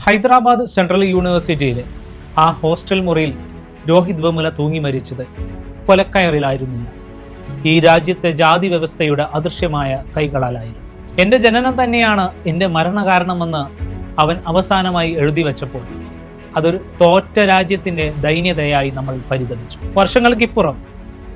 Hyderabad central യൂണിവേഴ്സിറ്റിയിലെ ആ hostel മുറിയിൽ രോഹിത് വെമുല തൂങ്ങി മരിച്ചത് കൊലക്കയറിലായിരുന്നില്ല. ഈ രാജ്യത്തെ ജാതി വ്യവസ്ഥയുടെ അദൃശ്യമായ കൈകളാലായിരുന്നു. എന്റെ ജനനം തന്നെയാണ് എന്റെ മരണകാരണമെന്ന് അവൻ അവസാനമായി എഴുതി വെച്ചപ്പോൾ അതൊരു തോറ്റ രാജ്യത്തിന്റെ ദൈന്യതയായി നമ്മൾ പരിതപിച്ചു. വർഷങ്ങൾക്കിപ്പുറം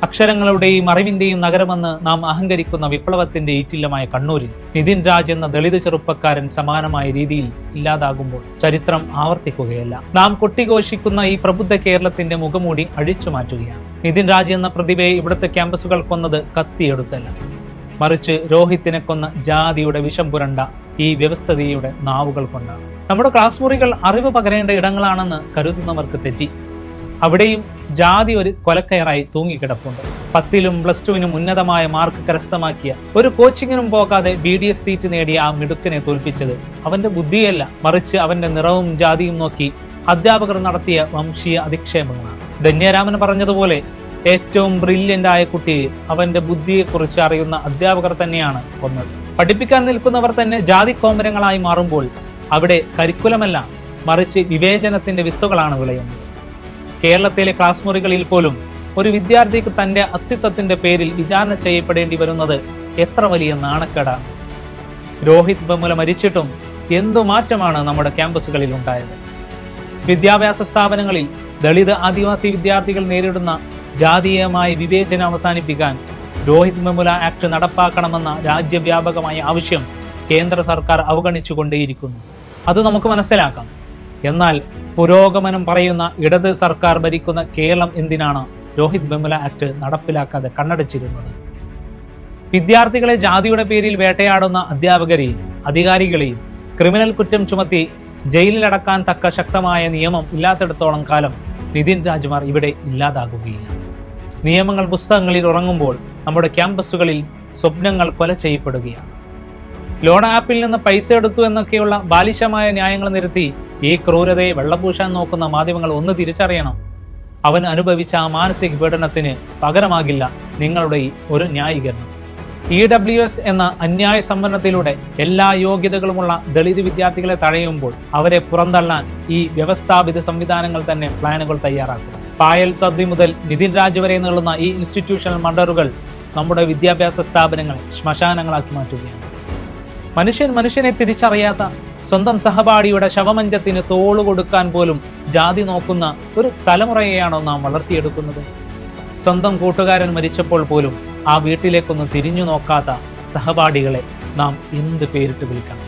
അക്ഷരങ്ങളുടെയും അറിവിന്റെയും നഗരമെന്ന് നാം അഹങ്കരിക്കുന്ന വിപ്ലവത്തിന്റെ ഈറ്റില്ലമായ കണ്ണൂരിൽ നിതിൻ രാജ് എന്ന ദളിത് ചെറുപ്പക്കാരൻ സമാനമായ രീതിയിൽ ഇല്ലാതാകുമ്പോൾ ചരിത്രം ആവർത്തിക്കുകയല്ല. നാം കൊട്ടിഘോഷിക്കുന്ന ഈ പ്രബുദ്ധ കേരളത്തിന്റെ മുഖമൂടി അഴിച്ചു മാറ്റുകയാണ്. നിതിൻ രാജ് എന്ന പ്രതിഭയെ ഇവിടുത്തെ ക്യാമ്പസുകൾ കൊന്നത് കത്തിയെടുത്തല്ല, മറിച്ച് രോഹിത്തിനെ കൊന്ന ജാതിയുടെ വിഷം പുരണ്ട ഈ വ്യവസ്ഥിതിയുടെ നാവുകൾ കൊണ്ടാണ്. നമ്മുടെ ക്ലാസ് മുറികൾ അറിവ് പകരേണ്ട ഇടങ്ങളാണെന്ന് കരുതുന്നവർക്ക് തെറ്റി. അവിടെയും ജാതി ഒരു കൊലക്കയറായി തൂങ്ങിക്കിടപ്പുണ്ട്. 10ലും +2വിനും ഉന്നതമായ മാർക്ക് കരസ്ഥമാക്കിയ, ഒരു കോച്ചിങ്ങിനും പോകാതെ BDS സീറ്റ് നേടിയ ആ മിടുക്കനെ തോൽപ്പിച്ചത് അവന്റെ ബുദ്ധിയല്ല, മറിച്ച് അവന്റെ നിറവും ജാതിയും നോക്കി അധ്യാപകർ നടത്തിയ വംശീയ അധിക്ഷേപങ്ങളാണ്. ധന്യരാമൻ പറഞ്ഞതുപോലെ ഏറ്റവും ബ്രില്യന്റ് ആയ കുട്ടിയെ അവന്റെ ബുദ്ധിയെക്കുറിച്ച് അറിയുന്ന അധ്യാപകർ തന്നെയാണ് കൊന്നത്. പഠിപ്പിക്കാൻ നിൽക്കുന്നവർ തന്നെ ജാതി കോമരങ്ങളായി മാറുമ്പോൾ അവിടെ കരിക്കുലമല്ല, മറിച്ച് വിവേചനത്തിന്റെ വിത്തുകളാണ് വിളയുന്നത്. കേരളത്തിലെ ക്ലാസ് മുറികളിൽ പോലും ഒരു വിദ്യാർത്ഥിക്ക് തന്റെ അസ്തിത്വത്തിന്റെ പേരിൽ വിചാരണ ചെയ്യപ്പെടേണ്ടി വരുന്നത് എത്ര വലിയ നാണക്കേടാണ്. രോഹിത് വെമുല മരിച്ചിട്ടും എന്തു മാറ്റമാണ് നമ്മുടെ ക്യാമ്പസുകളിൽ ഉണ്ടായത്? വിദ്യാഭ്യാസ സ്ഥാപനങ്ങളിൽ ദളിത് ആദിവാസി വിദ്യാർത്ഥികൾ നേരിടുന്ന ജാതീയമായ വിവേചനം അവസാനിപ്പിക്കാൻ രോഹിത് വെമുല ആക്ട് നടപ്പാക്കണമെന്ന രാജ്യവ്യാപകമായ ആവശ്യം കേന്ദ്ര സർക്കാർ അവഗണിച്ചുകൊണ്ടേയിരിക്കുന്നു. അത് നമുക്ക് മനസ്സിലാക്കാം. എന്നാൽ പുരോഗമനം പറയുന്ന ഇടത് സർക്കാർ ഭരിക്കുന്ന കേരളം എന്തിനാണ് രോഹിത് വെമുല ആക്ട് നടപ്പിലാക്കാതെ കണ്ണടച്ചിരുന്നത്? വിദ്യാർത്ഥികളെ ജാതിയുടെ പേരിൽ വേട്ടയാടുന്ന അധ്യാപകരെയും അധികാരികളെയും ക്രിമിനൽ കുറ്റം ചുമത്തി ജയിലിലടക്കാൻ തക്ക ശക്തമായ നിയമം ഇല്ലാത്തിടത്തോളം കാലം നിതിൻ രാജ്മാർ ഇവിടെ ഇല്ലാതാകുകയില്ല. നിയമങ്ങൾ പുസ്തകങ്ങളിൽ ഉറങ്ങുമ്പോൾ നമ്മുടെ ക്യാമ്പസുകളിൽ സ്വപ്നങ്ങൾ കൊല ചെയ്യപ്പെടുകയാണ്. ലോൺ ആപ്പിൽ നിന്ന് പൈസ എടുത്തു എന്നൊക്കെയുള്ള ബാലിശമായ ന്യായങ്ങൾ നിരത്തി ഈ ക്രൂരതയെ വെള്ളപൂശാൻ നോക്കുന്ന മാധ്യമങ്ങൾ ഒന്ന് തിരിച്ചറിയണം. അവൻ അനുഭവിച്ച ആ മാനസിക പീഡനത്തിന് പകരമാകില്ല നിങ്ങളുടെ ഈ ഒരു ന്യായീകരണം. EWS എന്ന അന്യായ സംവരണത്തിലൂടെ എല്ലാ യോഗ്യതകളുമുള്ള ദളിത് വിദ്യാർത്ഥികളെ തഴയുമ്പോൾ അവരെ പുറന്തള്ളാൻ ഈ വ്യവസ്ഥാപിത സംവിധാനങ്ങൾ തന്നെ പ്ലാനുകൾ തയ്യാറാക്കും. പായൽ തദ്വി മുതൽ നിതിൻ രാജ് വരെ നീളുന്ന ഈ ഇൻസ്റ്റിറ്റ്യൂഷണൽ മർഡറുകൾ നമ്മുടെ വിദ്യാഭ്യാസ സ്ഥാപനങ്ങളെ ശ്മശാനങ്ങളാക്കി മാറ്റുകയാണ്. മനുഷ്യനെ തിരിച്ചറിയാത്ത, സ്വന്തം സഹപാഠിയുടെ ശവമഞ്ചത്തിന് തോളു കൊടുക്കാൻ പോലും ജാതി നോക്കുന്ന ഒരു തലമുറയെയാണോ നാം വളർത്തിയെടുക്കുന്നത്? സ്വന്തം കൂട്ടുകാരൻ മരിച്ചപ്പോൾ പോലും ആ വീട്ടിലേക്കൊന്ന് തിരിഞ്ഞു നോക്കാത്ത സഹപാഠികളെ നാം എന്ത് പേരിട്ട് വിളിക്കണം?